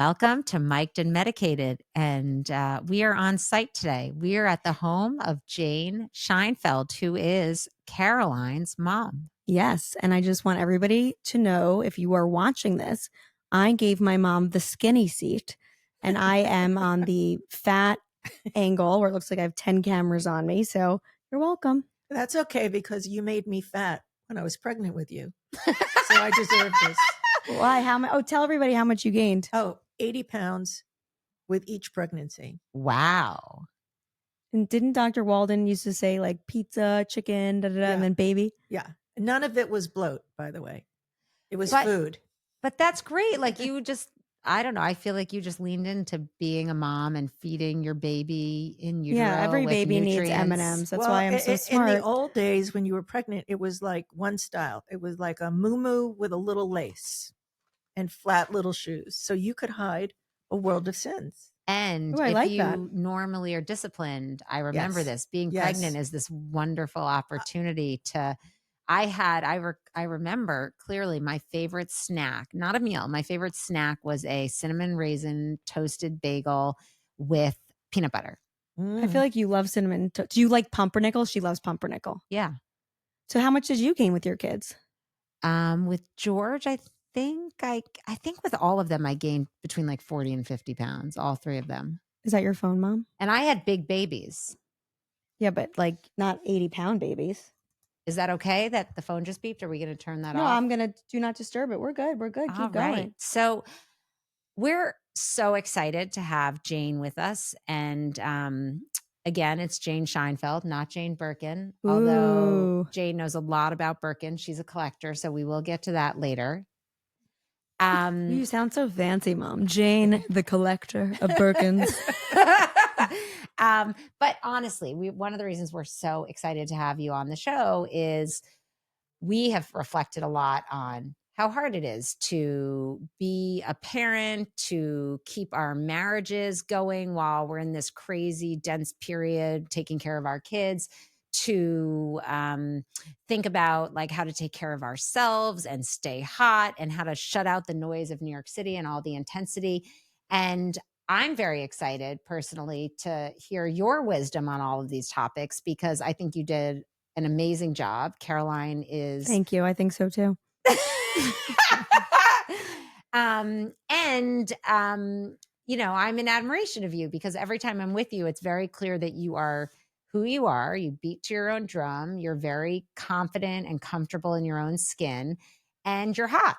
Welcome to Mic'd and Medicated. And we are on site today. We are at the home of Jane Scheinfeld, who is Caroline's mom. Yes. And I just want everybody to know, if you are watching this, I gave my mom the skinny seat and I am on the fat angle where it looks like I have 10 cameras on me. So you're welcome. That's okay because you made me fat when I was pregnant with you. So I deserve this. Why? Tell everybody how much you gained. 80 pounds with each pregnancy. Wow. And didn't Dr. Walden used to say like pizza, chicken, and then baby? Yeah. None of it was bloat, by the way. It was food. But that's great. Like you just, I don't know. I feel like you just leaned into being a mom and feeding your baby in utero. Yeah, every baby nutrients. needs M&Ms. That's why I'm so smart. In the old days when you were pregnant, it was like one style. It was like a muumuu with a little lace and flat little shoes. So you could hide a world of sins. And if you normally are disciplined, I remember this, being pregnant is this wonderful opportunity to, I remember clearly my favorite snack, not a meal. My favorite snack was a cinnamon raisin toasted bagel with peanut butter. I feel like you love cinnamon. Do you like pumpernickel? She loves pumpernickel. Yeah. So how much did you gain with your kids? With George, I think with all of them, I gained between like 40 and 50 pounds, all three of them. Is that your phone, Mom? And I had big babies. Yeah, but like not 80-pound babies. Is that okay that the phone just beeped? Are we going to turn that off? No, I'm going to do not disturb it. We're good. Keep going. So we're so excited to have Jane with us. And again, it's Jane Scheinfeld, not Jane Birkin. Ooh. Although Jane knows a lot about Birkin. She's a collector, so we will get to that later. You sound so fancy, Mom. Jane, the collector of Birkins. But honestly, one of the reasons we're so excited to have you on the show is we have reflected a lot on how hard it is to be a parent, to keep our marriages going while we're in this crazy, dense period, taking care of our kids, to think about like how to take care of ourselves and stay hot and how to shut out the noise of New York City and all the intensity. And I'm very excited personally to hear your wisdom on all of these topics because I think you did an amazing job. Caroline is. Thank you. I think so too. You know, I'm in admiration of you because every time I'm with you, it's very clear that you are who you are. You beat to your own drum. You're very confident and comfortable in your own skin, and you're hot.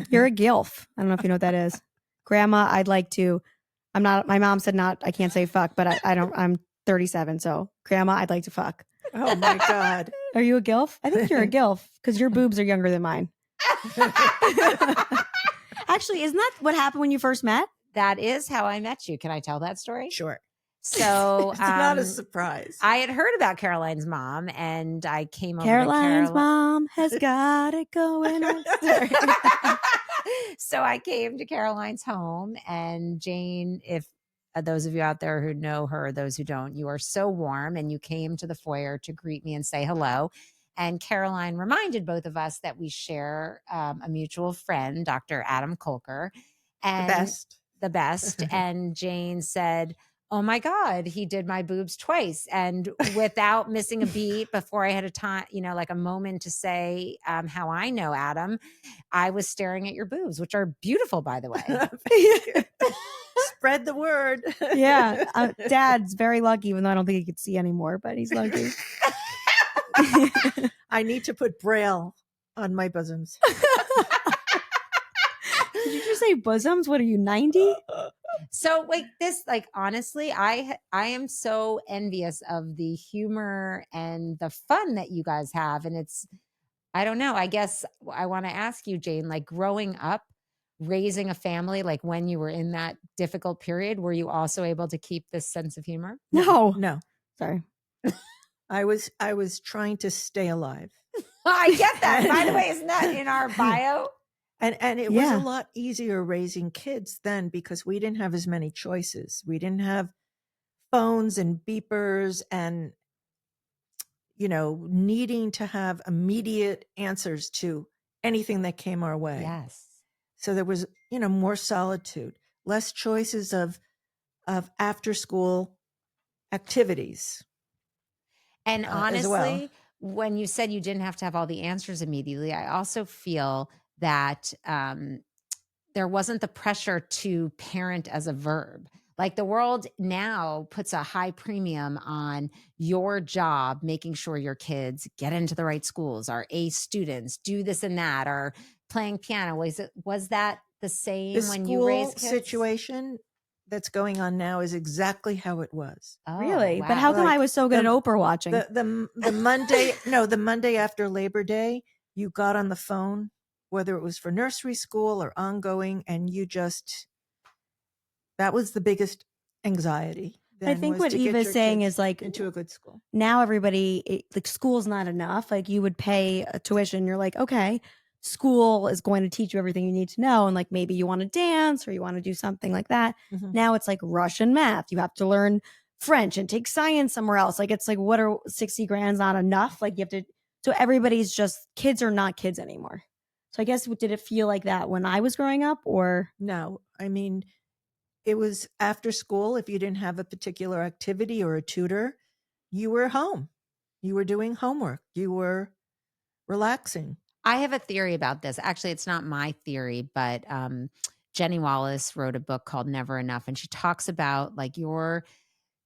You're a gilf. I don't know if you know what that is. Grandma, I'd like to. I'm not. My mom said not. I can't say fuck, but I don't. I'm 37, so Grandma, I'd like to fuck. Oh my God. Are you a gilf? I think you're a gilf because your boobs are younger than mine. Actually, isn't that what happened when you first met? That is how I met you. Can I tell that story? Sure. So it's not a surprise. I had heard about Caroline's mom and I came over Caroline's mom has got it going on. So I came to Caroline's home, and Jane, if those of you out there who know her, those who don't, you are so warm, and you came to the foyer to greet me and say hello. And Caroline reminded both of us that we share a mutual friend, Dr. Adam Kolker. And the best. And Jane said, oh my God, he did my boobs twice. And without missing a beat, before I had a time, you know, like a moment to say how I know Adam, I was staring at your boobs, which are beautiful, by the way. Spread the word. Yeah. Dad's very lucky, even though I don't think he could see anymore, but he's lucky. I need to put Braille on my bosoms. Did you just say bosoms? What are you, 90? So like this, like, honestly, I am so envious of the humor and the fun that you guys have. And it's, I don't know, I guess I want to ask you, Jane, like growing up, raising a family, like when you were in that difficult period, were you also able to keep this sense of humor? No. Sorry. I was trying to stay alive. I get that. By the way, isn't that in our bio? And it was a lot easier raising kids then because we didn't have as many choices. We didn't have phones and beepers and, you know, needing to have immediate answers to anything that came our way. Yes. So there was, you know, more solitude, less choices of after school activities. And as well. honestly, when you said you didn't have to have all the answers immediately, I also feel that there wasn't the pressure to parent as a verb. Like the world now puts a high premium on your job, making sure your kids get into the right schools, are A students, do this and that, or playing piano. Was that the same The when you raised kids? school situation that's going on now is exactly how it was. Oh, Really? But wow. how come Like, I was so good at Oprah watching? The Monday, no, the Monday after Labor Day, you got on the phone, whether it was for nursery school or ongoing, and you just, that was the biggest anxiety. I then think was what to get Eva's your saying kids is like into a good school. now everybody, like school's not enough. Like you would pay a tuition. You're like, okay, school is going to teach you everything you need to know. And like maybe you want to dance or you want to do something like that. Mhm. Now it's like Russian math. You have to learn French and take science somewhere else. Like it's like, what are 60 grand's not enough? Like you have to, so everybody's just, kids are not kids anymore. So I guess, did it feel like that when I was growing up or? No, I mean, it was after school. If you didn't have a particular activity or a tutor, you were home. You were doing homework. You were relaxing. I have a theory about this. Actually, it's not my theory, but Jenny Wallace wrote a book called Never Enough, and she talks about like your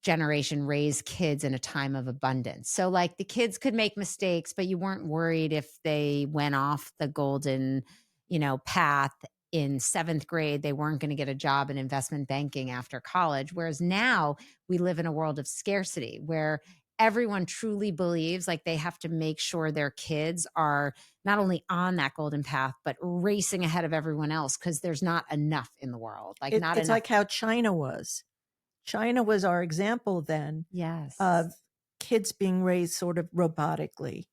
generation raised kids in a time of abundance. So like the kids could make mistakes, but you weren't worried if they went off the golden, path in 7th grade, they weren't going to get a job in investment banking after college. Whereas now we live in a world of scarcity where everyone truly believes like they have to make sure their kids are not only on that golden path, but racing ahead of everyone else because there's not enough in the world. Like It's enough. like how China was. China was our example then Yes. of kids being raised sort of robotically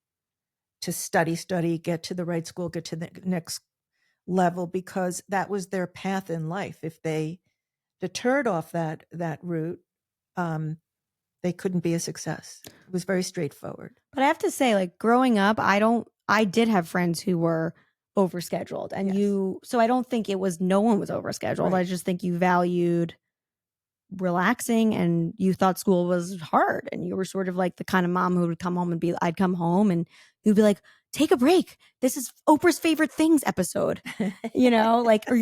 to study, get to the right school, get to the next level, because that was their path in life. If they deterred off that route, they couldn't be a success. It was very straightforward. But I have to say, like growing up, I did have friends who were overscheduled and Yes. so I don't think it was, no one was overscheduled. Right. I just think you valued relaxing and you thought school was hard and you were sort of like the kind of mom who would come home and I'd come home and you'd be like, take a break. This is Oprah's favorite things episode, like, or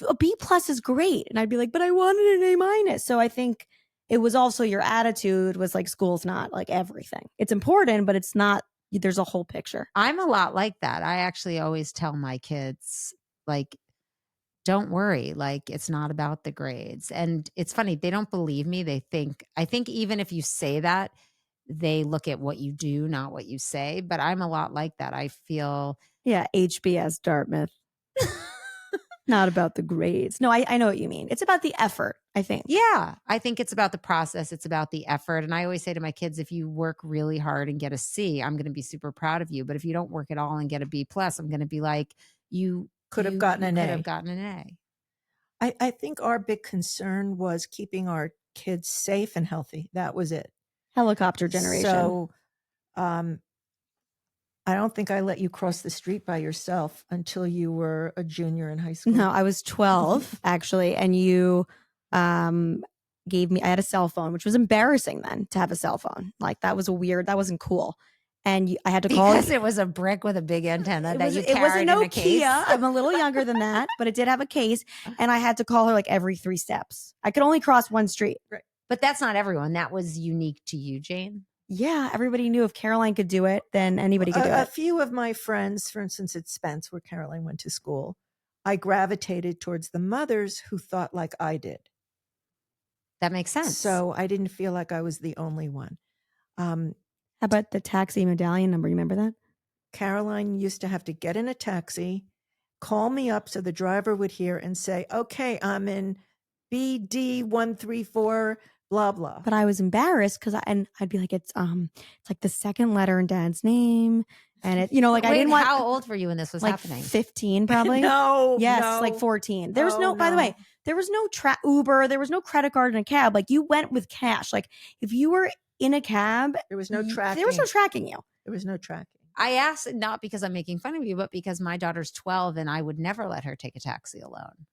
a B+ is great. And I'd be like, but I wanted an A-. So I think it was also your attitude was like, school's not like everything. It's important, but it's not, there's a whole picture. I'm a lot like that. I actually always tell my kids, like, don't worry, like it's not about the grades. And it's funny, they don't believe me. I think even if you say that, they look at what you do, not what you say. But I'm a lot like that. I feel. Yeah, HBS Dartmouth. Not about the grades. No, I know what you mean. It's about the effort, I think. Yeah, I think it's about the process. It's about the effort. And I always say to my kids, if you work really hard and get a C, I'm going to be super proud of you. But if you don't work at all and get a B+, I'm going to be like, you could have gotten an A. I think our big concern was keeping our kids safe and healthy. That was it. Helicopter generation. So I don't think I let you cross the street by yourself until you were a junior in high school. No, I was 12 actually. And you gave me, I had a cell phone, which was embarrassing then to have a cell phone. Like that wasn't cool. And I had to call because it was a brick with a big antenna it was a Nokia. I'm a little younger than that, but it did have a case. And I had to call her like every 3 steps. I could only cross one street. Right. But that's not everyone. That was unique to you, Jane. Yeah, everybody knew if Caroline could do it, then anybody could do it. A few of my friends, for instance, at Spence, where Caroline went to school, I gravitated towards the mothers who thought like I did. That makes sense. So I didn't feel like I was the only one. How about the taxi medallion number? You remember that? Caroline used to have to get in a taxi, call me up so the driver would hear and say, okay, I'm in BD 134, blah, blah. But I was embarrassed because I'd be like, it's like the second letter in Dad's name. And it, like Wait, I didn't want. How old were you when this was like happening? 15 probably. No. Yes, no. like 14. There was by the way, there was no Uber. There was no credit card in a cab. Like you went with cash. Like if you were in a cab, there was no tracking. There was no tracking you. There was no tracking. I asked not because I'm making fun of you, but because my daughter's 12 and I would never let her take a taxi alone.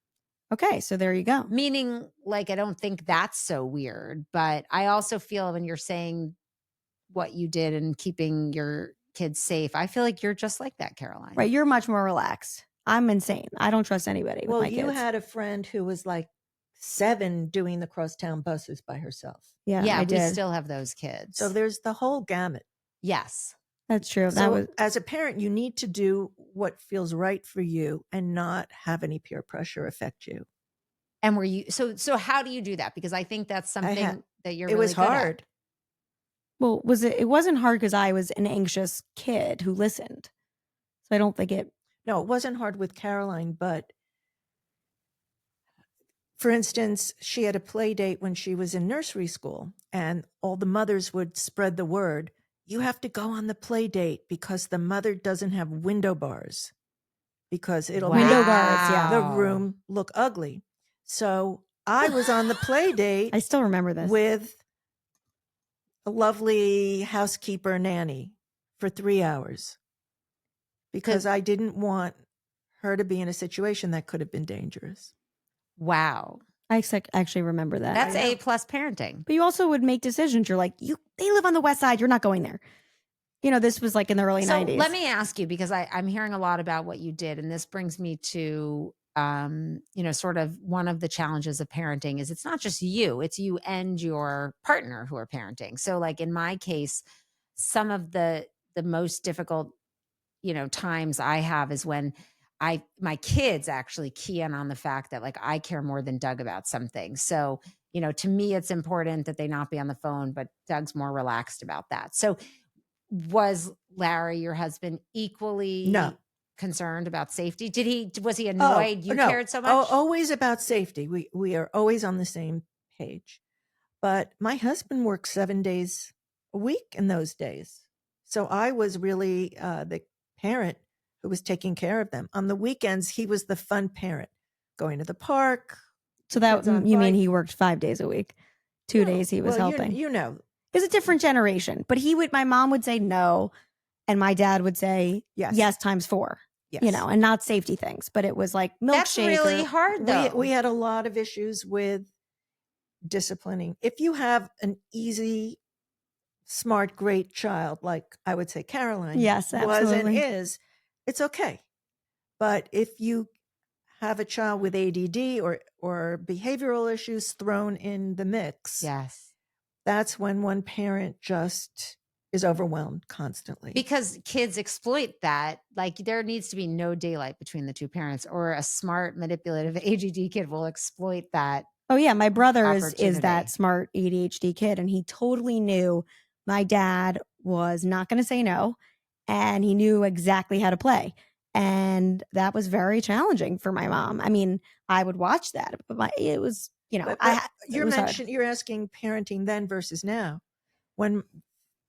Okay, so there you go. Meaning, like, I don't think that's so weird, but I also feel when you're saying what you did and keeping your kids safe, I feel like you're just like that, Caroline. Right, you're much more relaxed. I'm insane. I don't trust anybody with my kids. Well, you had a friend who was like 7 doing the crosstown buses by herself. Yeah, I we did. still have those kids. So there's the whole gamut. Yes. That's true. So as a parent, you need to do what feels right for you and not have any peer pressure affect you. And were you so how do you do that? Because I think that's something that you're It really was good at. hard. Well, it wasn't hard because I was an anxious kid who listened. So I don't think it. No, it wasn't hard with Caroline, but for instance, she had a play date when she was in nursery school, and all the mothers would spread the word. You have to go on the play date because the mother doesn't have window bars because it'll make Window guards, yeah. the room look ugly. So I was on the play date. I still remember this. With a lovely housekeeper nanny for 3 hours because I didn't want her to be in a situation that could have been dangerous. Wow. I actually remember that. That's A+ parenting. But you also would make decisions. You're like, they live on the west side. You're not going there. You know, this was like in the early 90s. Let me ask you, because I'm hearing a lot about what you did, and this brings me to, sort of one of the challenges of parenting is it's not just you, it's you and your partner who are parenting. So like in my case, some of the most difficult, times I have is when my kids actually key in on the fact that like I care more than Doug about something. So, to me, it's important that they not be on the phone, but Doug's more relaxed about that. So was Larry, your husband, equally concerned about safety? Was he annoyed you cared so much? Always about safety. We are always on the same page. But my husband worked 7 days a week in those days. So I was really the parent who was taking care of them. On the weekends, he was the fun parent, going to the park. So that you mean he worked 5 days a week? 2 days he was helping. It was a different generation, but my mom would say no, and my dad would say yes times 4. Yes. And not safety things, but it was like milkshake. That's really hard, though. We had a lot of issues with disciplining. If you have an easy, smart, great child, like I would say Caroline was and is, it's okay. But if you have a child with ADD or behavioral issues thrown in the mix, that's when one parent just is overwhelmed constantly. Because kids exploit that. Like there needs to be no daylight between the two parents, or a smart, manipulative ADD kid will exploit that. Oh yeah, my brother is that smart ADHD kid, and he totally knew my dad was not going to say no, and he knew exactly how to play. And that was very challenging for my mom. I mean, I would watch that, but it was, you're asking parenting then versus now. When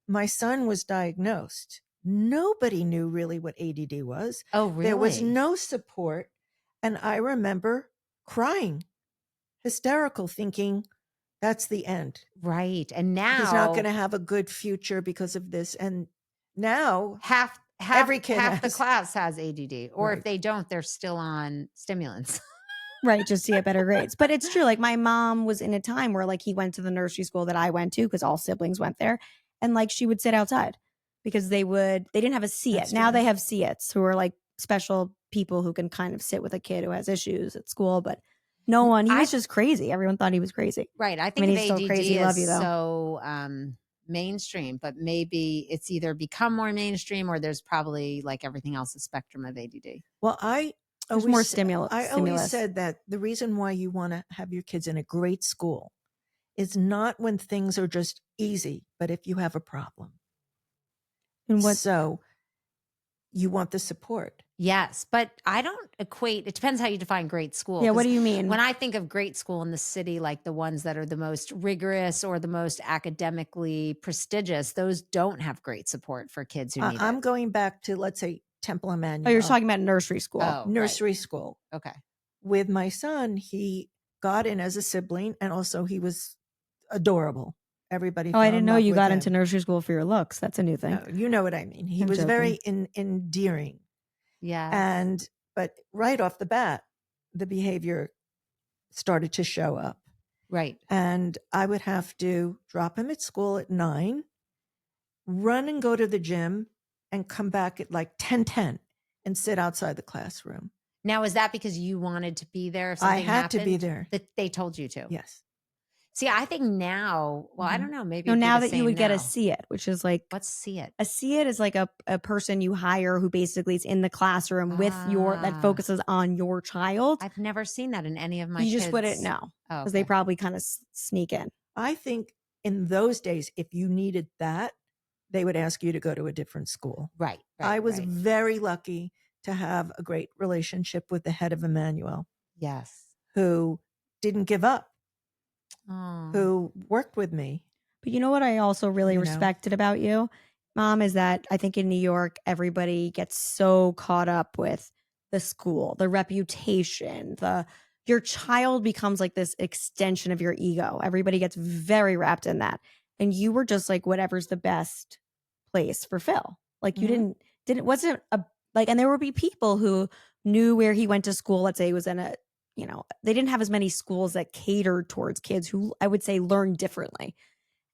my son was diagnosed, nobody knew really what ADD was. Oh, really? There was no support. And I remember crying, hysterical, thinking that's the end. Right. And now he's not going to have a good future because of this. And now every kid half the class has ADD, or if they don't, they're still on stimulants. Right, just to get better grades. But it's true. Like my mom was in a time where like he went to the nursery school that I went to because all siblings went there, and like she would sit outside because they didn't have a SEAT. Now they have SEATs who are like special people who can kind of sit with a kid who has issues at school, but no one. He was just crazy. Everyone thought he was crazy. Right. I think he's still crazy. Love you though. So mainstream, but maybe it's either become more mainstream or there's probably like everything else a spectrum of ADD. Well, there's more stimulus. I always said that the reason why you want to have your kids in a great school is not when things are just easy, but if you have a problem. So you want the support. Yes, but I don't equate. It depends how you define great school. Yeah, what do you mean? When I think of great school in the city, like the ones that are the most rigorous or the most academically prestigious, those don't have great support for kids who need it. I'm going back to, let's say, Temple Emmanuel. Oh, you're talking about nursery school. Nursery school. Okay. With my son, he got in as a sibling, and also he was adorable. Everybody. Oh, I didn't know you got into nursery school for your looks. That's a new thing. No, you know what I mean. He was joking. Very endearing. Yeah. But right off the bat, the behavior started to show up. Right. And I would have to drop him at school at 9, run and go to the gym, and come back at like 10:10 and sit outside the classroom. Now, is that because you wanted to be there if I something had to be happened? there. That they told you to? Yes. See, I think now, well, I don't know, maybe No, it'd be now the that you same would get a now. see it, which is like Let's see it. a see it is like a person you hire who basically is in the classroom with your that Ah. focuses on your child. I've never seen that in any of my You kids. just wouldn't know Oh, because they okay. probably kind of sneak in. I think in those days, if you needed that, they would ask you to go to a different school. Right. I was right. very lucky to have a great relationship with the head of Emmanuel, Yes. who didn't give up, Oh. who worked with me. But you know what I also really You know? respected about you, Mom, is that I think in New York, everybody gets so caught up with the school, the reputation, your child becomes like this extension of your ego. Everybody gets very wrapped in that. And you were just like, whatever's the best place for Phil. Like you Mhm. wasn't a, like, and there would be people who knew where he went to school. Let's say he was in a, you know, they didn't have as many schools that catered towards kids who I would say learn differently.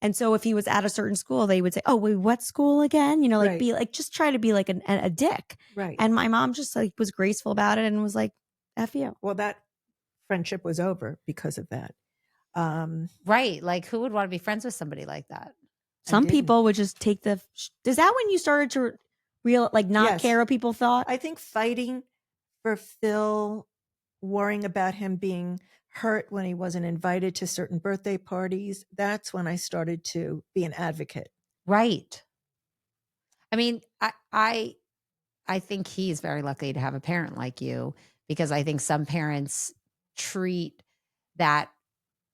And so if he was at a certain school, they would say, oh, wait, what school again? You know, like Right. be like, just try to be like a dick. Right. And my mom just like was graceful about it and was like, F you. Well, that friendship was over because of that. Right. Like, who would want to be friends with somebody like that? Some didn't. people would just take the, is that when you started to not Yes. care what people thought? I think fighting for Phil, worrying about him being hurt when he wasn't invited to certain birthday parties, that's when I started to be an advocate. Right. I mean, I think he's very lucky to have a parent like you, because I think some parents treat that,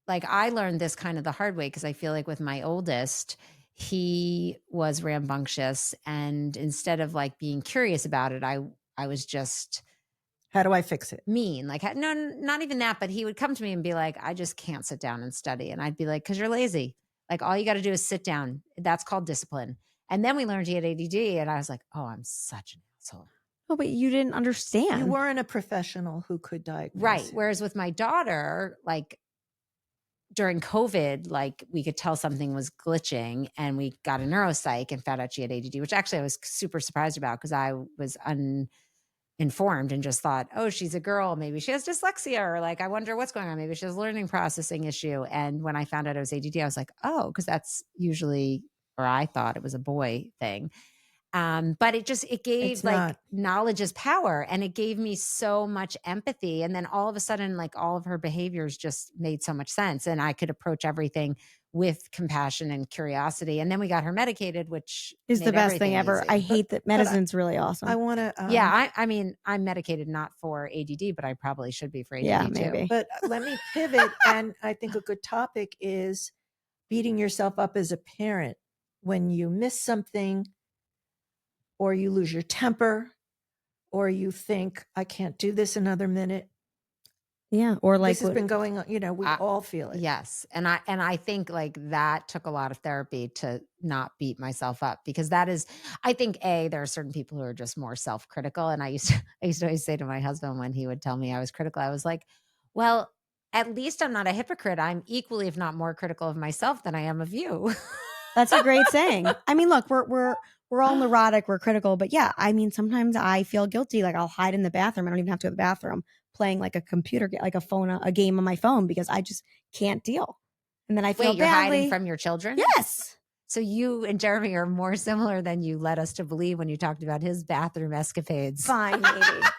like, I learned this kind of the hard way, because I feel like with my oldest, he was rambunctious, and instead of like being curious about it, I was just How do I fix it? mean. Like, no, not even that, but he would come to me and be like, I just can't sit down and study. And I'd be like, because you're lazy. Like, all you got to do is sit down. That's called discipline. And then we learned he had ADD, and I was like, oh, I'm such an asshole. Oh, but you didn't understand. You weren't a professional who could diagnose Right. it. Whereas with my daughter, like during COVID, like we could tell something was glitching, and we got a neuropsych and found out she had ADD, which actually I was super surprised about, because I was uninformed and just thought, oh, she's a girl, maybe she has dyslexia, or like, I wonder what's going on. Maybe she has a learning processing issue. And when I found out it was ADD, I was like, oh, because that's usually, or I thought it was a boy thing. But it gave It's like not. knowledge is power, and it gave me so much empathy. And then all of a sudden, like all of her behaviors just made so much sense, and I could approach everything with compassion and curiosity. And then we got her medicated, which is the made best thing everything ever. easy. I hate that medicine's really awesome. I want to. Yeah, I mean, I'm medicated not for ADD, but I probably should be for ADD Yeah, too. maybe. But let me pivot. And I think a good topic is beating yourself up as a parent when you miss something, or you lose your temper, or you think, I can't do this another minute. Yeah, or like This has been going on, you know, we all feel it. Yes. And I think like that took a lot of therapy to not beat myself up, because that is, I think there are certain people who are just more self-critical. And I used to always say to my husband when he would tell me I was critical, I was like, well, at least I'm not a hypocrite. I'm equally, if not more, critical of myself than I am of you. That's a great saying. I mean, look, we're all neurotic, we're critical, but yeah, I mean, sometimes I feel guilty. Like I'll hide in the bathroom. I don't even have to go to the bathroom, playing like a computer, like a game on my phone, because I just can't deal. And then I feel Wait, you're badly. hiding from your children? Yes. So you and Jeremy are more similar than you led us to believe when you talked about his bathroom escapades. Fine,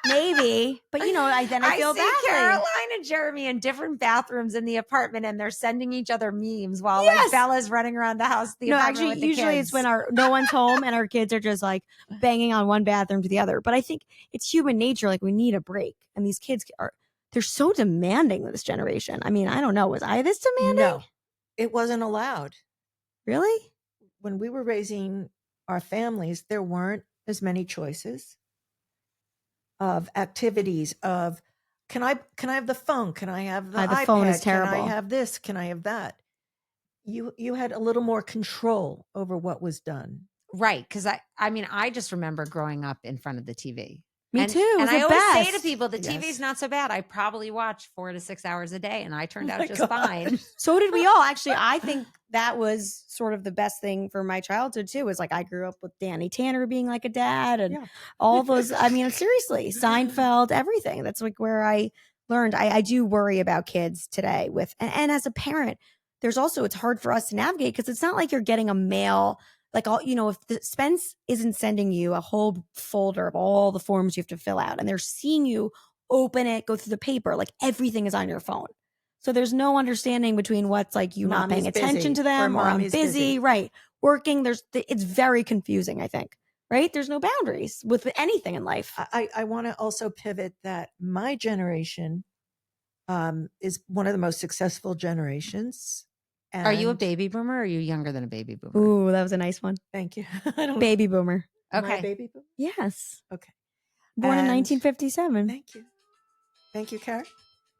maybe. But you know, I feel see badly. Caroline and Jeremy in different bathrooms in the apartment, and they're sending each other memes while Yes. like Bella's running around the house. The No, apartment actually, with the usually kids. it's when no one's home and our kids are just like banging on one bathroom to the other. But I think it's human nature. Like we need a break, and these kids they're so demanding with this generation. I mean, I don't know. Was I this demanding? No, it wasn't allowed. Really? When we were raising our families, there weren't as many choices of activities of, can I have the phone? Can I have the iPad? phone is terrible. Can I have this? Can I have that? You had a little more control over what was done. Right. Because I mean, I just remember growing up in front of the TV. Me too. It was And I the always say to best. people, the Yes. TV's not so bad. I probably watch 4 to 6 hours a day, and I turned out my just God. fine. So did we all. Actually, I think that was sort of the best thing for my childhood too. Was like I grew up with Danny Tanner being like a dad, and Yeah. all those. I mean, seriously, Seinfeld, everything. That's like where I learned. I do worry about kids today. And as a parent, there's also it's hard for us to navigate because it's not like you're getting a mail. Like all if the Spence isn't sending you a whole folder of all the forms you have to fill out, and they're seeing you open it, go through the paper, like everything is on your phone. So there's no understanding between what's like you not Mommy's paying attention busy, to them or or I'm mommy's busy, busy. right? Working. It's very confusing, I think, right? There's no boundaries with anything in life. I want to also pivot that my generation is one of the most successful generations. Are you a And- baby boomer or are you younger than a baby boomer? Ooh, that was a nice one. Thank you. I don't Baby boomer. Am I a Okay. baby boomer? Yes. Okay. Born in And- 1957. Thank you. Thank you, Karen.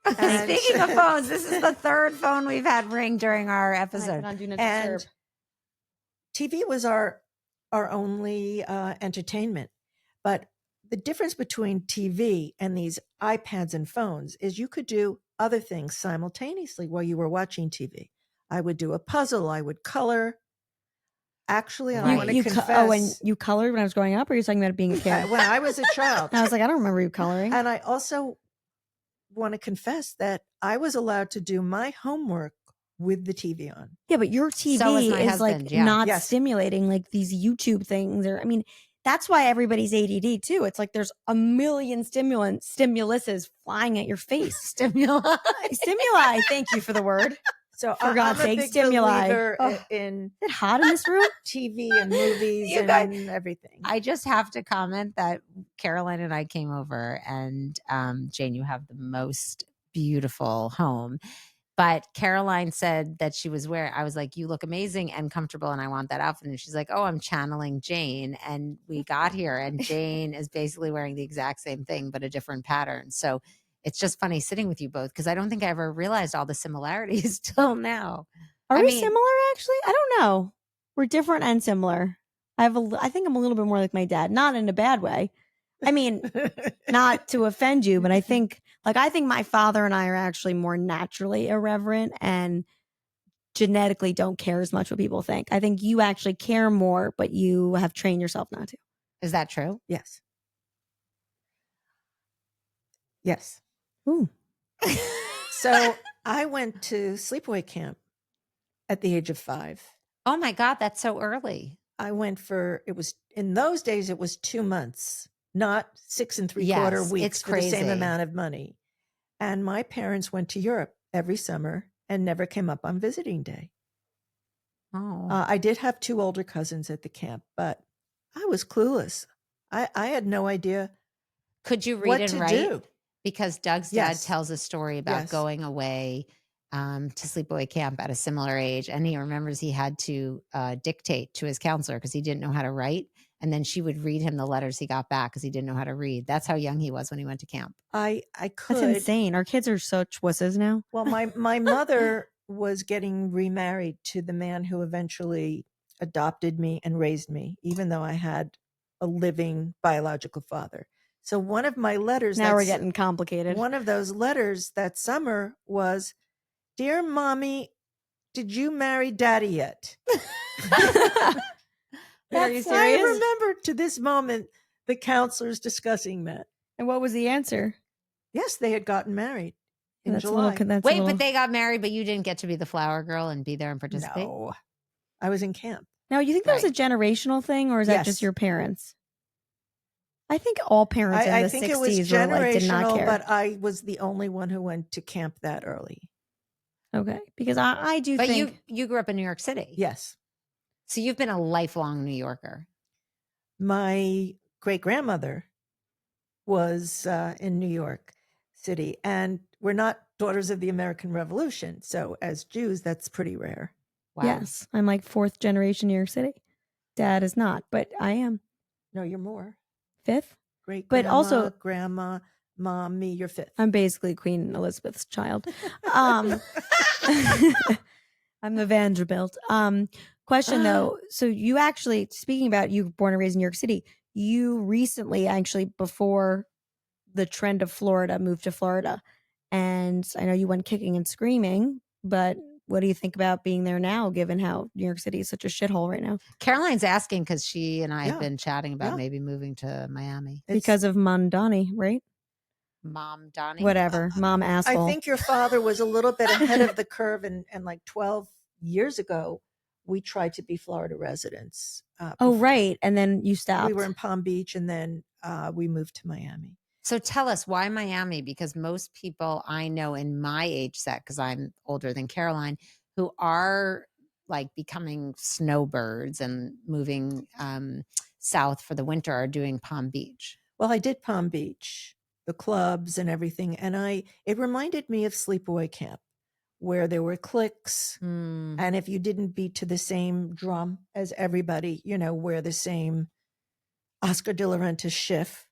Speaking of phones, this is the third phone we've had ring during our episode. On Do Not And Disturb. TV was our only entertainment. But the difference between TV and these iPads and phones is you could do other things simultaneously while you were watching TV. I would do a puzzle. I would color. Actually, I want to confess. And you colored when I was growing up, or are you talking about being a kid? when I was a child. I was like, I don't remember you coloring. And I also want to confess that I was allowed to do my homework with the TV on. Yeah, but your TV So was my is husband, like yeah. not Yes. stimulating like these YouTube things. Or I mean, that's why everybody's ADD too. It's like there's a million stimuluses flying at your face. Stimuli. Stimuli. Thank you for the word. So For God's I'm a sake, big stimuli. believer Oh. in Is it hot in this room? TV and movies You and guys- everything. I just have to comment that Caroline and I came over, and Jane, you have the most beautiful home. But Caroline said that she was wearing, I was like, you look amazing and comfortable, and I want that outfit. And she's like, oh, I'm channeling Jane. And we got here, and Jane is basically wearing the exact same thing, but a different pattern. So it's just funny sitting with you both because I don't think I ever realized all the similarities till now. Are I we mean- similar actually? I don't know. We're different and similar. I think I'm a little bit more like my dad, not in a bad way. I mean, not to offend you, but I think my father and I are actually more naturally irreverent and genetically don't care as much what people think. I think you actually care more, but you have trained yourself not to. Is that true? Yes. Yes. Ooh. So I went to sleepaway camp at the age of 5. Oh my God, that's so early. I went in those days, it was 2 months, not 6 3/4 Yes, weeks it's for the same crazy. amount of money. And my parents went to Europe every summer and never came up on visiting day. Oh, I did have 2 older cousins at the camp, but I was clueless. I had no idea could you read what and to write? do. Because Doug's Yes. dad tells a story about Yes. going away to sleepaway camp at a similar age. And he remembers he had to dictate to his counselor because he didn't know how to write. And then she would read him the letters he got back because he didn't know how to read. That's how young he was when he went to camp. I could. That's insane. Our kids are such wusses now. Well, my mother was getting remarried to the man who eventually adopted me and raised me, even though I had a living biological father. So one of my letters Now we're getting complicated. one of those letters that summer was, "Dear Mommy, did you marry Daddy yet?" Are you I serious? remember to this moment the counselors discussing that. And what was the answer? Yes, they had gotten married in That's July. Wait, but they got married, but you didn't get to be the flower girl and be there and participate? No, I was in camp. Now, you think that was a generational thing, or is that Yes. just your parents? I think all parents in I the think 60s it was were like, did not generational, care. but I was the only one who went to camp that early. Okay, because I do But think you grew up in New York City. Yes. So you've been a lifelong New Yorker. My great grandmother was in New York City, and we're not daughters of the American Revolution. So as Jews, that's pretty rare. Wow. yes, I'm like 4th generation New York City. Dad is not, but I am No, you're more. 5th. Great But also- grandma, mom, me, you're 5th. I'm basically Queen Elizabeth's child. I'm the Vanderbilt. Question though, so you actually, speaking about you were born and raised in New York City, you recently, actually before the trend of Florida, moved to Florida. And I know you went kicking and screaming, but what do you think about being there now, given how New York City is such a shithole right now? Caroline's asking because she and I have Yeah. been chatting about Yeah. maybe moving to Miami. Because of Mom Donnie, right? Mom Donnie? Whatever. Mom asshole. I think your father was a little bit ahead of the curve, and like 12 years ago, we tried to be Florida residents. Oh, before. right. And then you stopped. We were in Palm Beach, and then we moved to Miami. So tell us, why Miami? Because most people I know in my age set, because I'm older than Caroline, who are like becoming snowbirds and moving south for the winter are doing Palm Beach. Well, I did Palm Beach, the clubs and everything, and it reminded me of Sleepaway Camp, where there were cliques, and if you didn't beat to the same drum as everybody, wear the same Oscar de la Renta shift,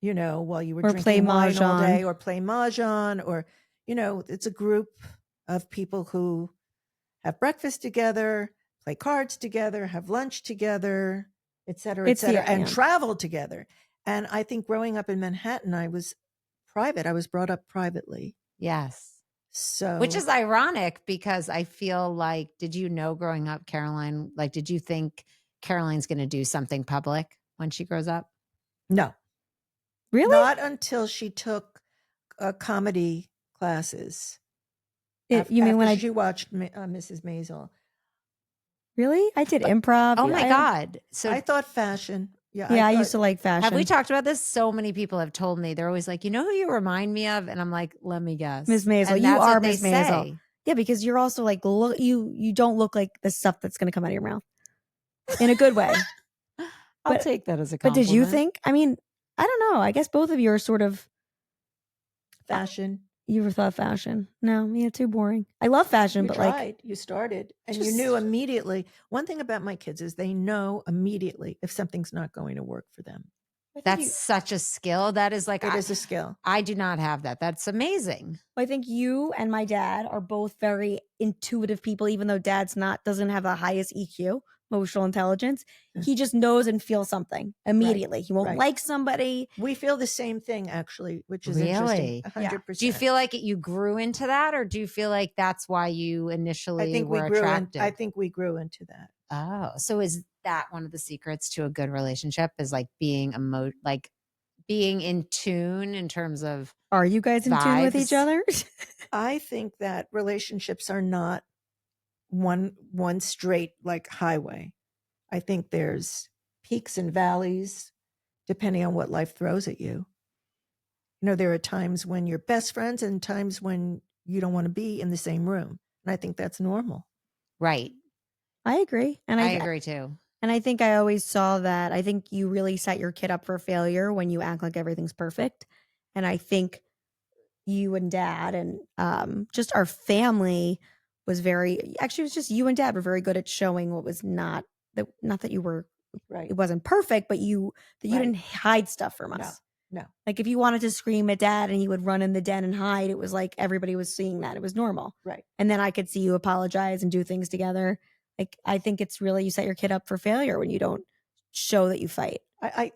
while you were Or drinking play wine all mahjong. day, or play mahjong, or it's a group of people who have breakfast together, play cards together, have lunch together, et cetera, and travel together. And I think growing up in Manhattan, I was private. I was brought up privately. Yes. So, which is ironic because I feel like, did you know growing up, Caroline, like, did you think Caroline's going to do something public when she grows up? No. Really? Not until she took comedy classes. You mean when she watched Mrs. Maisel? Really? I did improv. Oh my God. So I thought fashion. Yeah, I used to like fashion. Have we talked about this? So many people have told me, they're always like, you know who you remind me of? And I'm like, let me guess. Ms. Maisel. And You that's are what they Ms. Maisel. say. Yeah, because you're also like, look, you don't look like the stuff that's going to come out of your mouth in a good way. I'll take that as a But compliment. did you think? I mean, I don't know. I guess both of you are sort of fashion. You ever thought fashion? No, yeah, too boring. I love fashion, but like you started and you knew immediately. One thing about my kids is they know immediately if something's not going to work for them. That's such a skill. That is like, it is a skill. I do not have that. That's amazing. I think you and my dad are both very intuitive people, even though dad's doesn't have the highest EQ, emotional intelligence. He just knows and feels something immediately. He won't like somebody. We feel the same thing, actually, which is really interesting. 100%. Do you feel like you grew into that, or do you feel like that's why you initially were attracted? I think we grew into that. Oh, so is that one of the secrets to a good relationship? Is like being being in tune in terms of Are you guys in tune with each other? I think that relationships are not one straight like highway. I think there's peaks and valleys depending on what life throws at you. There are times when you're best friends and times when you don't want to be in the same room. And I think that's normal. Right. I agree. And I agree too. And I think I always saw that. I think you really set your kid up for failure when you act like everything's perfect. And I think you and dad and just our family was it was just you and dad were very good at showing what was not that you were right. It wasn't perfect, but you didn't hide stuff from us. No. Like if you wanted to scream at dad and he would run in the den and hide, it was like everybody was seeing that. It was normal. Right. And then I could see you apologize and do things together. Like, I think it's really, you set your kid up for failure when you don't show that you fight. I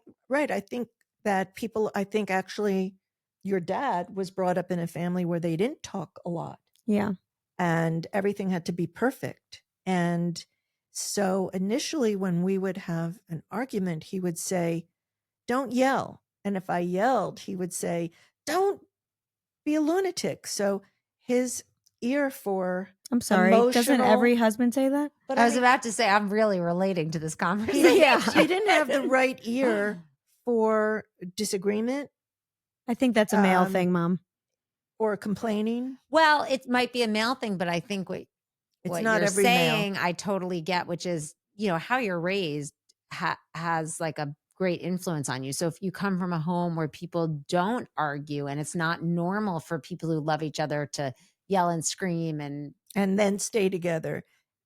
think that I think actually your dad was brought up in a family where they didn't talk a lot. Yeah. And everything had to be perfect. And so initially when we would have an argument, he would say, don't yell. And if I yelled, he would say, don't be a lunatic. So his ear for I'm sorry. Doesn't every husband say that? But I was about to say, I'm really relating to this conversation. He didn't have the right ear for disagreement. I think that's a male thing, Mom. Or complaining. Well, it might be a male thing, but I think what not you're every saying, male. I totally get, which is, how you're raised has like a great influence on you. So if you come from a home where people don't argue and it's not normal for people who love each other to yell and scream and then stay together,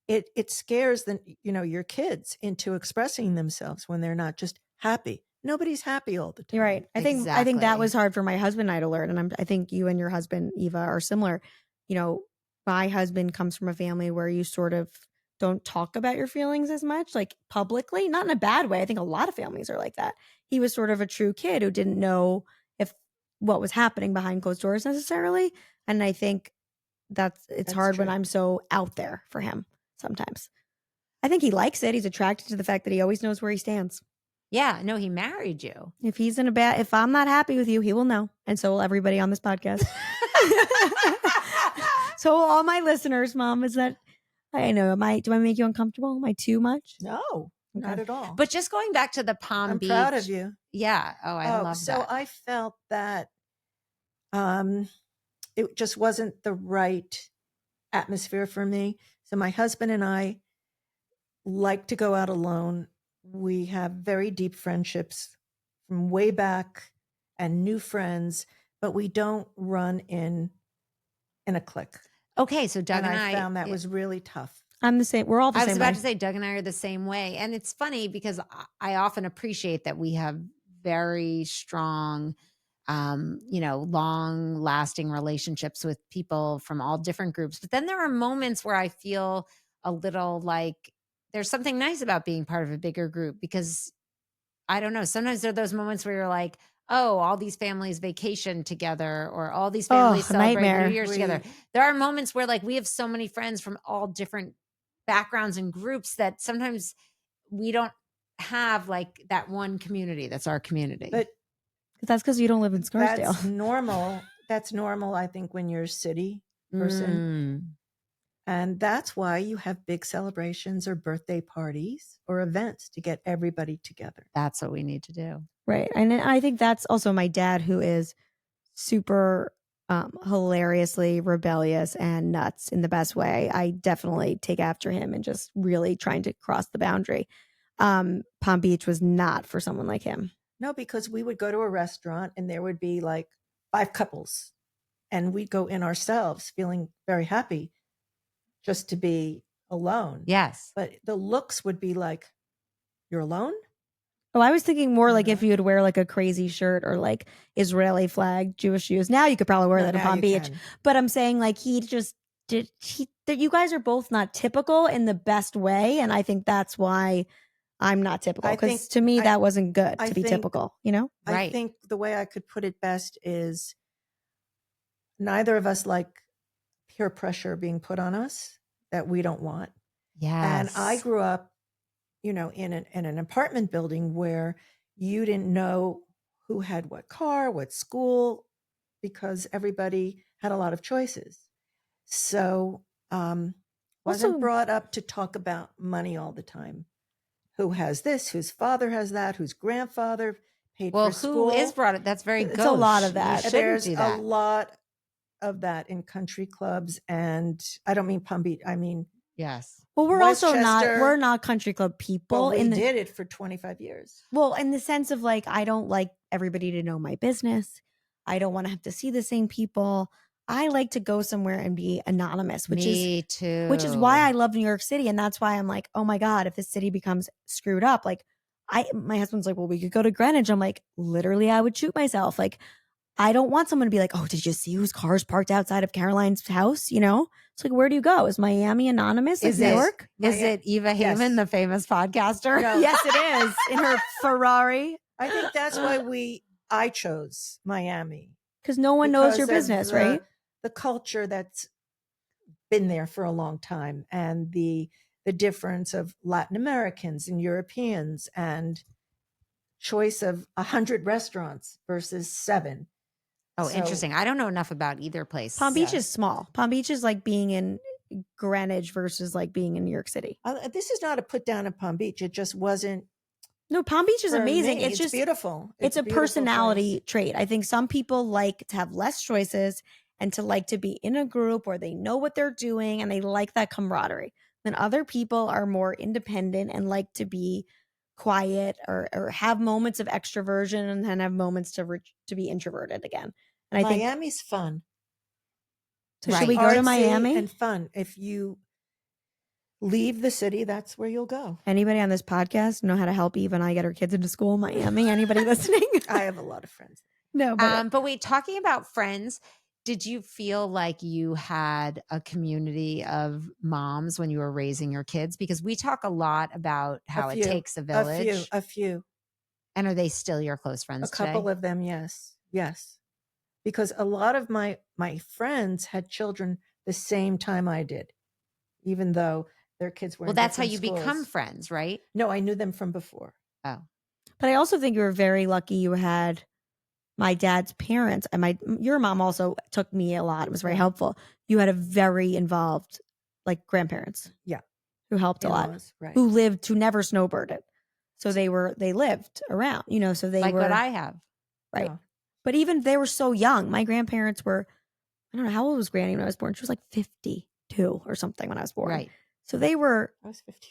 it scares your kids into expressing themselves when they're not just happy. Nobody's happy all the time. You're right. I think that was hard for my husband and I to learn. And I think you and your husband, Eva, are similar. My husband comes from a family where you sort of don't talk about your feelings as much, like publicly, not in a bad way. I think a lot of families are like that. He was sort of a true kid who didn't know if what was happening behind closed doors necessarily. And I think it's hard when I'm so out there for him sometimes. I think he likes it. He's attracted to the fact that he always knows where he stands. Yeah, no, he married you. If I'm not happy with you, he will know. And so will everybody on this podcast. So will all my listeners, Mom, is that, I know, do I make you uncomfortable? Am I too much? No, not at all. But just going back to the Palm Beach. I'm proud of you. Yeah. Oh, I love that. So I felt that it just wasn't the right atmosphere for me. So my husband and I like to go out alone. We have very deep friendships from way back and new friends, but we don't run in a clique. Okay, so Doug and I found that was really tough. I'm the same. We're all the same. I was about to say, Doug and I are the same way. And it's funny because I often appreciate that we have very strong, long lasting relationships with people from all different groups. But then there are moments where I feel a little like there's something nice about being part of a bigger group because I don't know. Sometimes there are those moments where you're like, oh, all these families vacation together or all these families celebrate New Year's together. There are moments where like we have so many friends from all different backgrounds and groups that sometimes we don't have like that one community that's our community. But that's because you don't live in Scarsdale. That's normal. That's normal, I think, when you're a city person. And that's why you have big celebrations or birthday parties or events to get everybody together. That's what we need to do. Right. And I think that's also my dad, who is super hilariously rebellious and nuts in the best way. I definitely take after him and just really trying to cross the boundary. Palm Beach was not for someone like him. No, because we would go to a restaurant and there would be like 5 couples and we'd go in ourselves feeling very happy just to be alone. Yes. But the looks would be like, you're alone? Oh, I was thinking more like if you would wear like a crazy shirt or like Israeli flag, Jewish shoes. Now you could probably wear that in Palm Beach. But I'm saying like that you guys are both not typical in the best way. And I think that's why I'm not typical. Because to me, that wasn't good to be typical, you know? I think the way I could put it best is neither of us like peer pressure being put on us that we don't want. Yes. And I grew up, in an apartment building where you didn't know who had what car, what school, because everybody had a lot of choices. So wasn't brought up to talk about money all the time. Who has this? Whose father has that? Whose grandfather paid for school? Who is brought up? That's very It's a lot of that. There's a lot of that in country clubs, and I don't mean Palm Beach. I mean, yes. Well, we're not country club people. Well, we did it for 25 years. Well, in the sense of like, I don't like everybody to know my business. I don't want to have to see the same people. I like to go somewhere and be anonymous, which is why I love New York City. And that's why I'm like, oh my God, if the city becomes screwed up, like my husband's like, well, we could go to Greenwich. I'm like, literally, I would shoot myself. Like, I don't want someone to be like, oh, did you see whose car's parked outside of Caroline's house? It's like, where do you go? Is Miami anonymous? Is New York? Is it Eva Heyman, the famous podcaster? No. Yes, it is. In her Ferrari. I think that's why I chose Miami. Because no one knows your business, right? The culture that's been there for a long time and the difference of Latin Americans and Europeans and choice of 100 restaurants versus 7. Oh, interesting. I don't know enough about either place. Palm Beach is small. Palm Beach is like being in Greenwich versus like being in New York City. This is not a put down of Palm Beach. It just wasn't. No, Palm Beach is amazing. It's just beautiful. It's a personality trait. I think some people like to have less choices and to like to be in a group where they know what they're doing and they like that camaraderie. Then other people are more independent and like to be quiet or have moments of extroversion and then have moments to be introverted again. And I think Miami's fun. So should we go to Miami? And fun. If you leave the city, that's where you'll go. Anybody on this podcast know how to help Eve and I get her kids into school in Miami? Anybody listening? I have a lot of friends. No, but wait, talking about friends, Did you feel like you had a community of moms when you were raising your kids? Because we talk a lot about how it takes a village. A few. And are they still your close friends today? A couple of them, yes. Yes. Because a lot of my friends had children the same time I did, even though their kids were well, in that's how different you schools. become friends, right? No, I knew them from before. Oh. But I also think you were very lucky you had my dad's parents, and your mom also took me a lot. It was very helpful. You had a very involved, like, grandparents. Yeah. Who helped a lot. Right. Who never snowbirded. So they lived around, so they like were. what I have. Right. Yeah. But even they were so young. My grandparents were, I don't know, how old was Granny when I was born? She was like 52 or something when I was born. Right. So they were. I was 50.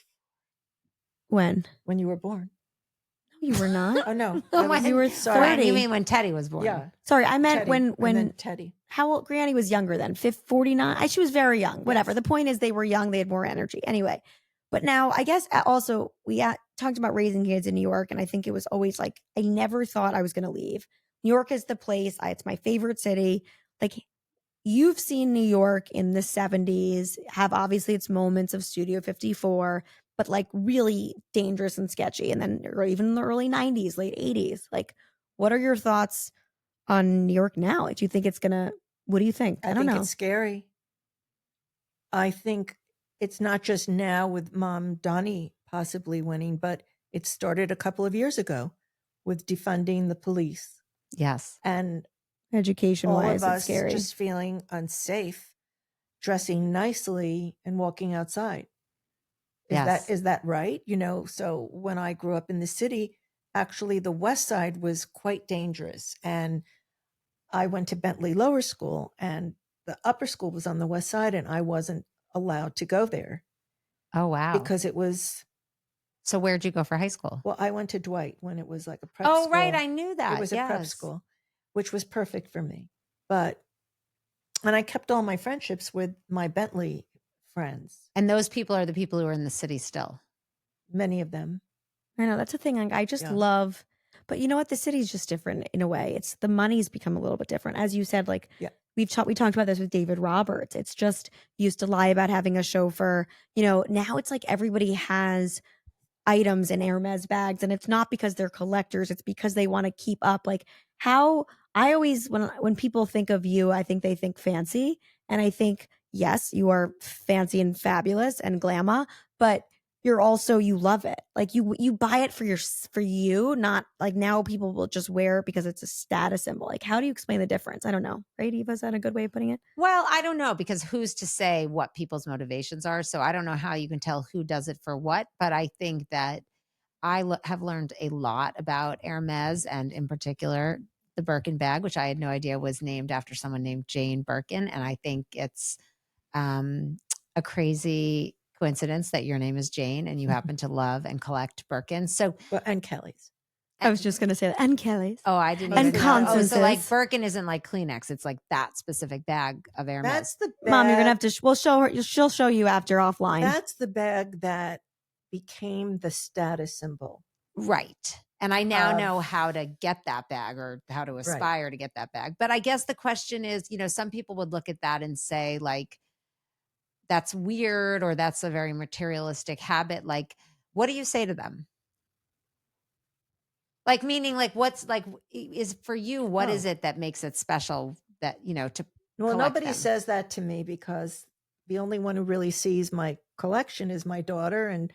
When? When you were born. You were not? Oh, no. You were 30. You mean when Teddy was born? Yeah. Sorry, I meant Teddy. when Teddy. How old? Granny was younger then, 49. She was very young. Whatever. Yes. The point is they were young. They had more energy. Anyway, but now I guess also we talked about raising kids in New York, and I think it was always like I never thought I was going to leave. New York is the place. It's my favorite city. Like, you've seen New York in the 70s have obviously its moments of Studio 54, but like really dangerous and sketchy. And then or even in the early 90s, late 80s. Like, what are your thoughts on New York now? Do you think it's going to, what do you think? I don't know. It's scary. I think it's not just now with Mom Donnie possibly winning, but it started a couple of years ago with defunding the police. Yes. And education-wise, it's scary. Just feeling unsafe, dressing nicely and walking outside. Is that right? So when I grew up in the city, actually the West Side was quite dangerous. And I went to Bentley Lower School, and the upper school was on the West Side, and I wasn't allowed to go there. Oh, wow. Because it was. So where'd you go for high school? Well, I went to Dwight when it was like a prep school. Oh, right. I knew that. It was a prep school, which was perfect for me. And I kept all my friendships with my Bentley friends. And those people are the people who are in the city still. Many of them. I know, that's the thing. I just love, but you know what? The city's just different in a way. It's the money's become a little bit different. As you said, like we talked about this with David Roberts. It's just, you used to lie about having a chauffeur. Now it's like everybody has items in Hermes bags, and it's not because they're collectors. It's because they want to keep up. Like, how I always, when people think of you, I think they think fancy. And I think, yes, you are fancy and fabulous and glamour, but you're also, you love it. Like you buy it for you, not like now people will just wear it because it's a status symbol. Like, how do you explain the difference? I don't know. Right, Eva, is that a good way of putting it? Well, I don't know, because who's to say what people's motivations are? So I don't know how you can tell who does it for what, but I think that I have learned a lot about Hermes, and in particular the Birkin bag, which I had no idea was named after someone named Jane Birkin. And I think it's a crazy coincidence that your name is Jane and you happen to love and collect Birkins. So, and Kelly's. I was just going to say that. And Kelly's. Oh, I didn't. And Constance's. So like Birkin isn't like Kleenex. It's like that specific bag of Hermes. That's the bag. Mom, you're going to have to, we'll show her, she'll show you after offline. That's the bag that became the status symbol. Right. And I now know how to get that bag, or how to aspire to get that bag. But I guess the question is, some people would look at that and say, like, that's weird, or that's a very materialistic habit. Like, what do you say to them? Like, meaning, like, what's like, is for you, what is it that makes it special that, to Well, nobody them? says that to me, because the only one who really sees my collection is my daughter, and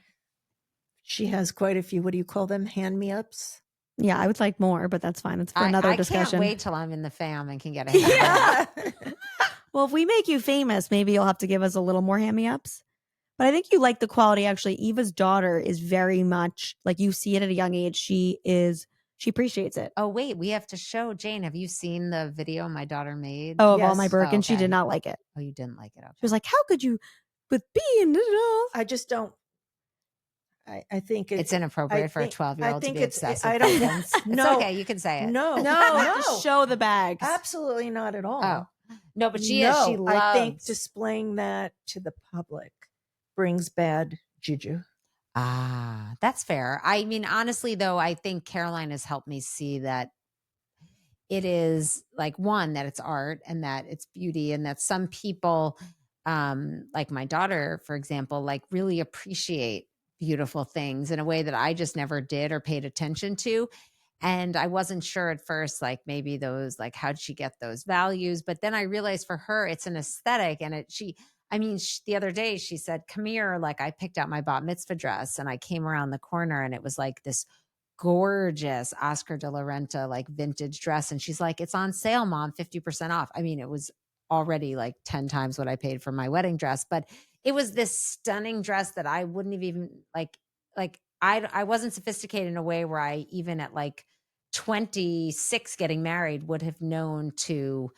she has quite a few, what do you call them? Hand-me-ups? Yeah, I would like more, but that's fine. It's for another discussion. I can't wait till I'm in the fam and can get a hand-me-up. Well, if we make you famous, maybe you'll have to give us a little more hand-me-ups. But I think you like the quality. Actually, Eva's daughter is very much like, you see it at a young age. She appreciates it. Oh, wait, we have to show Jane. Have you seen the video my daughter made? Oh, of all my Birkins? She did not like it. Oh, you didn't like it? Okay. She was like, how could you, with being I just don't. I think it's inappropriate for a 12-year-old to be obsessed with Birkins. No, it's okay. You can say it. No, just show the bags. Absolutely not at all. Oh, no, but she is. She loves. I think displaying that to the public brings bad juju. Ah, that's fair. I mean, honestly, though, I think Caroline has helped me see that it is like, one, that it's art and that it's beauty, and that some people, like my daughter, for example, like really appreciate beautiful things in a way that I just never did or paid attention to. And I wasn't sure at first, like maybe those, like, how'd she get those values? But then I realized for her, it's an aesthetic. And the other day she said, come here. Like, I picked out my bat mitzvah dress and I came around the corner and it was like this gorgeous Oscar de la Renta, like vintage dress. And she's like, it's on sale, Mom, 50% off. I mean, it was already like 10 times what I paid for my wedding dress, but it was this stunning dress that I wouldn't have even I wasn't sophisticated in a way where I, even at like 26 getting married, would have known to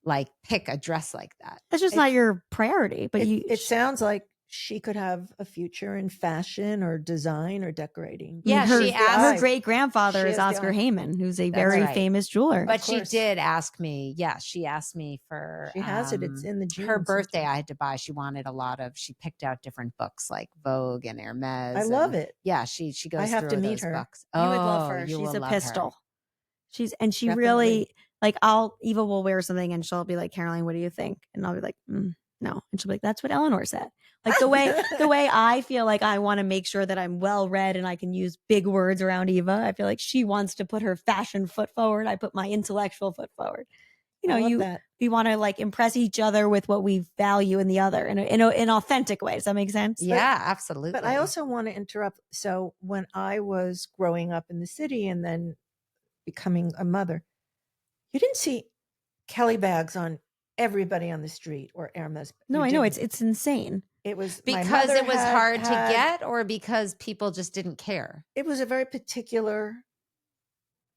like pick a dress like that. That's just not your priority, but it sounds like she could have a future in fashion or design or decorating. Yeah, her great grandfather is Oscar Heyman, who's a very famous jeweler. But she did ask me. Yeah, she asked me for. She has it. It's in the genes. Her birthday, I had to buy. She wanted a lot of. She picked out different books like Vogue and Hermes. I love it. Yeah, she goes. I have through to meet those her. Books. You would love her. She's a pistol. She really, like, Eva will wear something and she'll be like, Caroline, what do you think? And I'll be like, no. And she'll be like, that's what Eleanor said. Like the way I feel like I want to make sure that I'm well read and I can use big words around Eva. I feel like she wants to put her fashion foot forward. I put my intellectual foot forward. You know, we want to like impress each other with what we value in the other in an authentic way. Does that make sense? Yeah, absolutely. But I also want to interrupt. So when I was growing up in the city and then becoming a mother, you didn't see Kelly bags on everybody on the street or Hermes. No, I know it's insane. It was because it was hard to get, or because people just didn't care. It was a very particular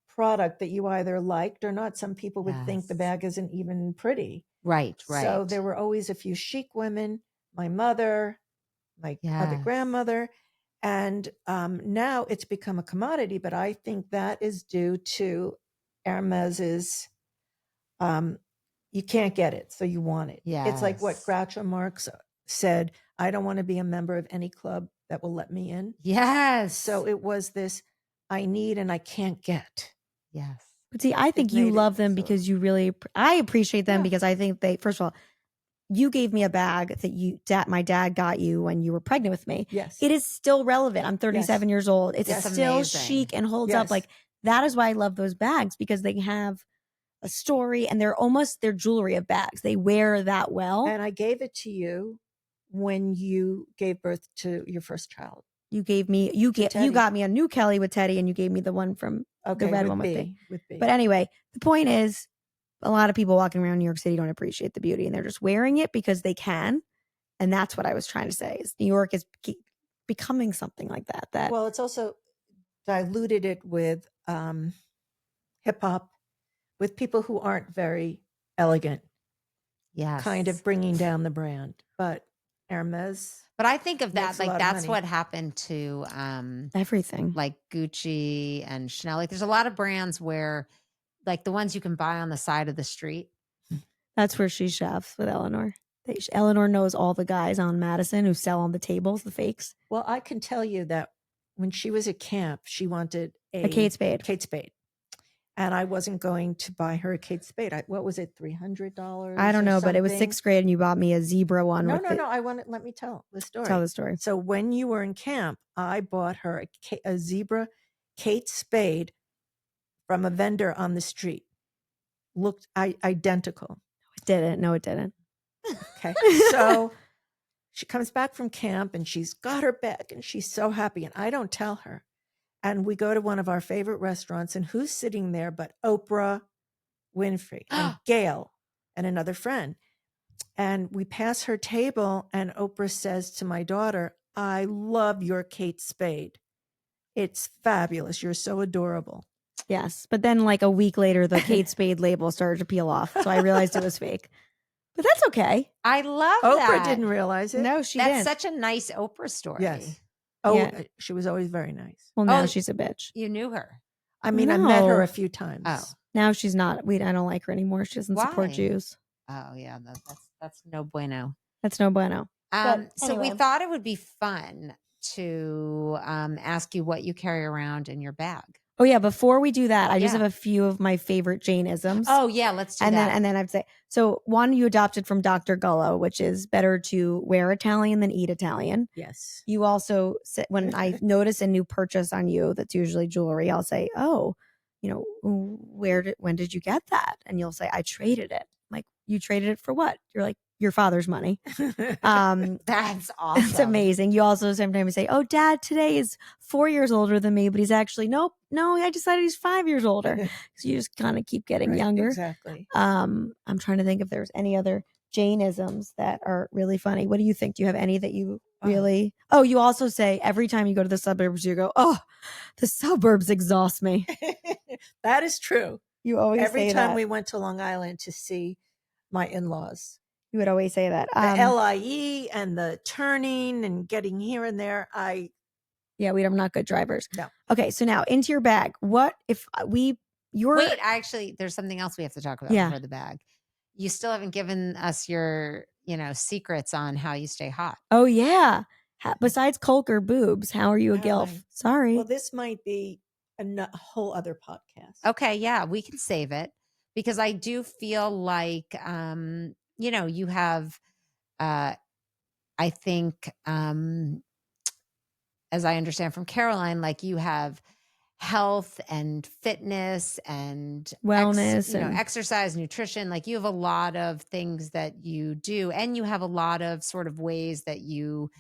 product that you either liked or not. Some people would think the bag isn't even pretty. Right. So there were always a few chic women, my mother, my other grandmother. And now it's become a commodity, but I think that is due to Hermes's, you can't get it, so you want it. Yeah, it's like what Groucho Marx said, I don't want to be a member of any club that will let me in. Yes. So it was this, I need and I can't get. Yes. But see, I think you love them because you really, I appreciate them because I think first of all, you gave me a bag that my dad got you when you were pregnant with me. Yes. It is still relevant. I'm 37 years old. It's still amazing. Chic and holds up. Like, that is why I love those bags, because they have a story and they're jewelry of bags. They wear that well. And I gave it to you when you gave birth to your first child. You gave me, you got me a new Kelly with Teddy, and you gave me the one from the red one with B. But anyway, the point is, a lot of people walking around New York City don't appreciate the beauty, and they're just wearing it because they can. And that's what I was trying to say, is New York is becoming something like that. Well, it's also diluted it with hip hop, with people who aren't very elegant. Yes. Kind of bringing down the brand. But Hermes. But I think of that, like that's what happened to everything, like Gucci and Chanel. Like, there's a lot of brands where, like, the ones you can buy on the side of the street. That's where she shops with Eleanor. Eleanor knows all the guys on Madison who sell on the tables, the fakes. Well, I can tell you that when she was at camp, she wanted a Kate Spade. Kate Spade. And I wasn't going to buy her a Kate Spade. What was it, $300? I don't know, but it was 6th grade and you bought me a zebra one. No. Let me tell the story. Tell the story. So when you were in camp, I bought her a zebra Kate Spade from a vendor on the street. Looked identical. No, it didn't. Okay. So she comes back from camp and she's got her bag and she's so happy. And I don't tell her. And we go to one of our favorite restaurants, and who's sitting there but Oprah Winfrey and Gail and another friend. And we pass her table, and Oprah says to my daughter, I love your Kate Spade. It's fabulous. You're so adorable. Yes. But then like a week later, the Kate Spade label started to peel off. So I realized it was fake. But that's okay. I love Oprah that. didn't realize it. No, she didn't. That's such a nice Oprah story. Yes. Oh, she was always very nice. Well, now she's a bitch. You knew her. I mean, I met her a few times. Oh. Now she's not. I don't like her anymore. She doesn't support Jews. Oh, yeah. That's no bueno. That's no bueno. So we thought it would be fun to ask you what you carry around in your bag. Oh yeah, before we do that, I just Yeah. have a few of my favorite Jane-isms. Oh yeah, let's do and that. then I'd say, so one you adopted from Dr. Gullo, which is better to wear Italian than eat Italian. Yes. You also said, when I notice a new purchase on you that's usually jewelry, I'll say, oh, when did you get that? And you'll say, I traded it. Like, you traded it for what? You're like, your father's money. That's awesome. It's amazing. You also sometimes say, oh, dad today is 4 years older than me, but he's actually, no, I decided he's 5 years older. So you just kind of keep getting younger. Exactly. I'm trying to think if there's any other Jane-isms that are really funny. What do you think? Do you have any that you really? Oh, you also say every time you go to the suburbs, you go, oh, the suburbs exhaust me. That is true. You always every say time that. we went to Long Island to see my in-laws. You would always say that. The LIE and the turning and getting here and there. Yeah, I'm not good drivers. No. Okay, so now into your bag. What if Wait, actually, there's something else we have to talk about before the bag. You still haven't given us your, secrets on how you stay hot. Oh yeah. Besides Colk or boobs, how are you a gilf? Sorry. Well, this might be a whole other podcast. Okay, yeah, we can save it because I do feel like, you have, I think, as I understand from Caroline, like you have health and fitness and wellness, exercise, nutrition. Like you have a lot of things that you do, and you have a lot of sort of ways that you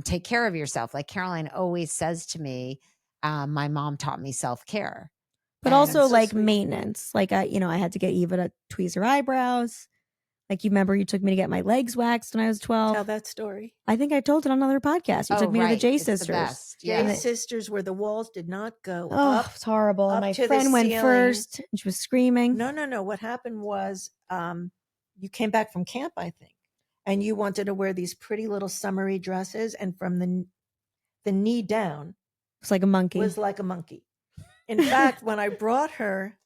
take care of yourself. Like Caroline always says to me, my mom taught me self-care. But also like maintenance. Like I had to get Eva to tweeze her eyebrows. Like, you remember you took me to get my legs waxed when I was 12. Tell that story. I think I told it on another podcast. You took me to the J Sisters. J Sisters, where the walls did not go up. Oh, it's horrible. And my friend went first and she was screaming. No. What happened was you came back from camp, I think, and you wanted to wear these pretty little summery dresses, and from the knee down, it's like a monkey. Was like a monkey. In fact, when I brought her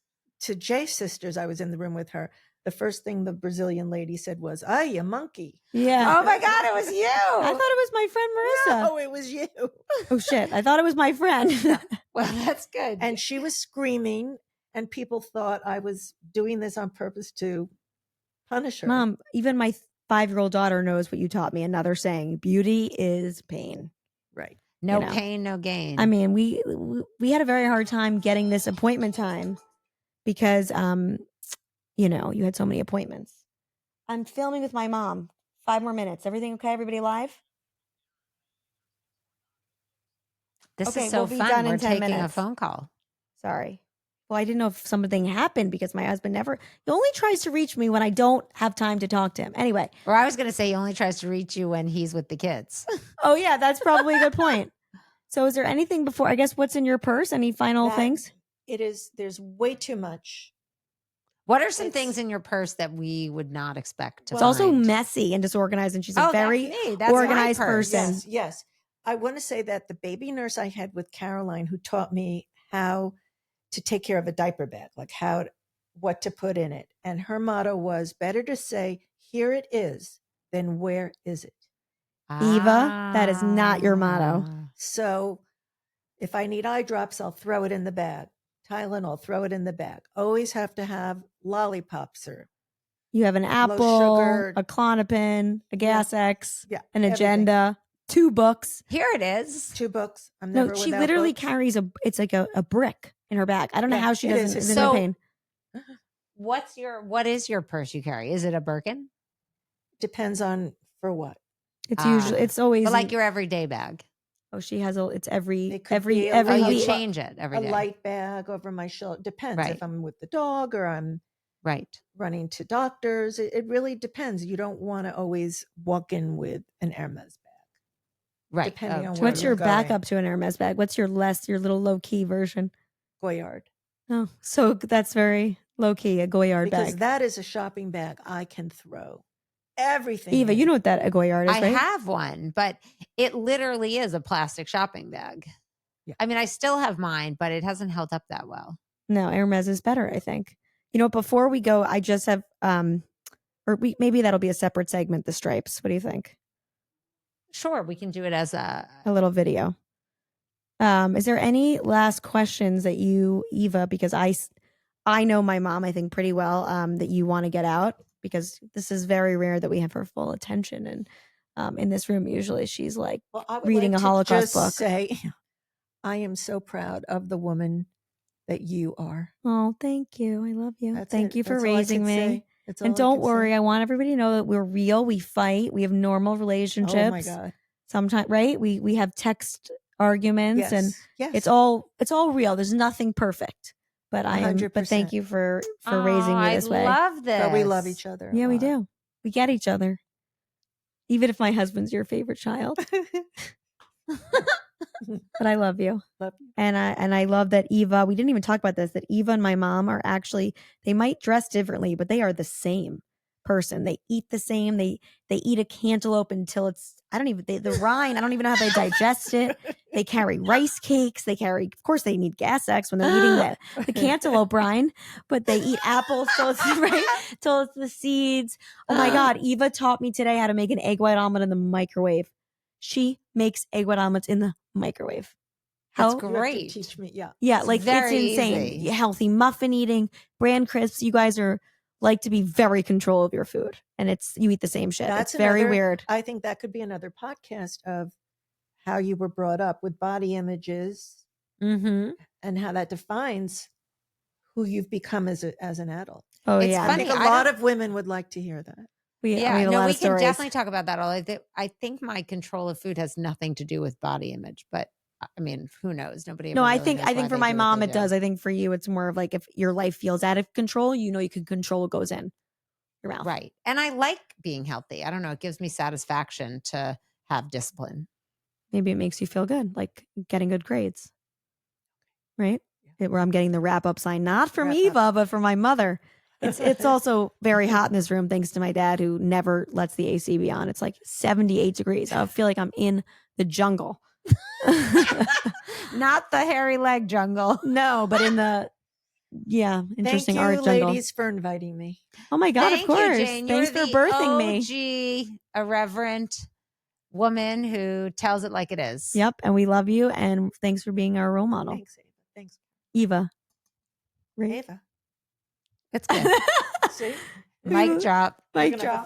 to J Sisters, I was in the room with her. The first thing the Brazilian lady said was, "Ay, a monkey." Yeah. Oh my God, it was you. I thought it was my friend Marissa. No, it was you. Oh shit. I thought it was my friend. Well, that's good. And she was screaming, and people thought I was doing this on purpose to punish her. Mom, even my 5-year-old daughter knows what you taught me. Another saying, beauty is pain. Right. No pain, no gain. I mean, we had a very hard time getting this appointment time because you had so many appointments. I'm filming with my mom. 5 more minutes. Everything okay? Everybody live? This is so fun. We're taking a phone call. Sorry. Well, I didn't know if something happened because my husband he only tries to reach me when I don't have time to talk to him. Anyway. Or I was going to say he only tries to reach you when he's with the kids. Oh, yeah. That's probably a good point. So is there anything before, I guess, what's in your purse? Any final things? There's way too much. What are some things in your purse that we would not expect to It's find? also messy and disorganized, and she's a very organized person. Yes. I want to say that the baby nurse I had with Caroline, who taught me how to take care of a diaper bag, like what to put in it. And her motto was, better to say, here it is, than where is it? Eva, that is not your motto. So if I need eye drops, I'll throw it in the bag. Tylenol, throw it in the bag. Always have to have lollipops or you have an apple, a Klonopin, a Gas X, an agenda, 2 books. Here it is. 2 books. I'm never she literally books. Carries it's like a brick in her bag. I don't know how she doesn't is in no pain. What is your purse you carry? Is it a Birkin? Depends on for what. It's always but like your everyday bag. Oh, she has it's every week. You change it every day. A light bag over my shoulder. Depends if I'm with the dog or I'm running to doctors. It really depends. You don't want to always walk in with an Hermes bag. Right. Depending on what's your backup to an Hermes bag? What's your little low key version? Goyard. Oh, so that's very low key, a Goyard bag. Because that is a shopping bag I can throw everything. Eva, you know what that a Goyard is, right? I have one, but it literally is a plastic shopping bag. Yeah. I mean, I still have mine, but it hasn't held up that well. No, Hermes is better, I think. Before we go, I just have maybe that'll be a separate segment, the stripes. What do you think? Sure, we can do it as a little video. Is there any last questions that you, Eva, because I know my mom, I think, pretty well, that you want to get out? Because this is very rare that we have her full attention. And in this room, usually she's like reading a Holocaust book. Say, I am so proud of the woman that you are. Oh, thank you. I love you. Thank you for That's all I raising can me. say. That's all And I don't can worry, say. I want everybody to know that we're real. We fight. We have normal relationships. Oh my God. Sometimes, right? We have text arguments, and Yes. it's all real. There's nothing perfect. But 100%. thank you for raising me this way. I love this. But we love each other. Yeah, we do. We get each other. Even if my husband's your favorite child. But I love you. Love you. And I love that Eva, we didn't even talk about this, that Eva and my mom are actually, they might dress differently, but they are the same person. They eat the same. They eat a cantaloupe until it's, the rind, I don't even know how they digest it. They carry rice cakes. Of course they need gas X when they're eating the cantaloupe rind, but they eat apples till it's, till it's the seeds. Oh my God. Eva taught me today how to make an egg white omelet in the microwave. She makes egg white omelets in the microwave. That's You have to great. teach me. Yeah. Yeah, It's like very it's insane. easy. Healthy muffin eating, bran crisps. You guys are like to be very control of your food, and you eat the same shit. That's it's very another- weird. I think that could be another podcast of how you were brought up with body images Mm-hmm. and how that defines who you've become as an adult. Oh It's yeah, I funny. think a lot of women would like to hear that. we have a lot we of can stories. definitely talk about that. I think my control of food has nothing to do with body image, but I mean, who knows? Nobody. No, ever I really think knows why for they my do what mom they it does. I think for you it's more of like if your life feels out of control, you can control what goes in your mouth. Right. And I like being healthy. I don't know. It gives me satisfaction to have discipline. Maybe it makes you feel good, like getting good grades. Right? Where I'm getting the wrap up sign, not from Eva, but from my mother. It's also very hot in this room thanks to my dad who never lets the AC be on. It's like 78 degrees. I feel like I'm in the jungle. Not the hairy leg jungle. No, but in the interesting Thank you, art jungle. ladies, for inviting me. Oh my God, Thank of course. you, Jane. Thanks You're for the birthing me. OG irreverent woman who tells it like it is. Yep, and we love you, and thanks for being our role model. Thanks, Ava. Thanks, Eva. Right? Ava. It's good. See? Mic drop. Mic drop.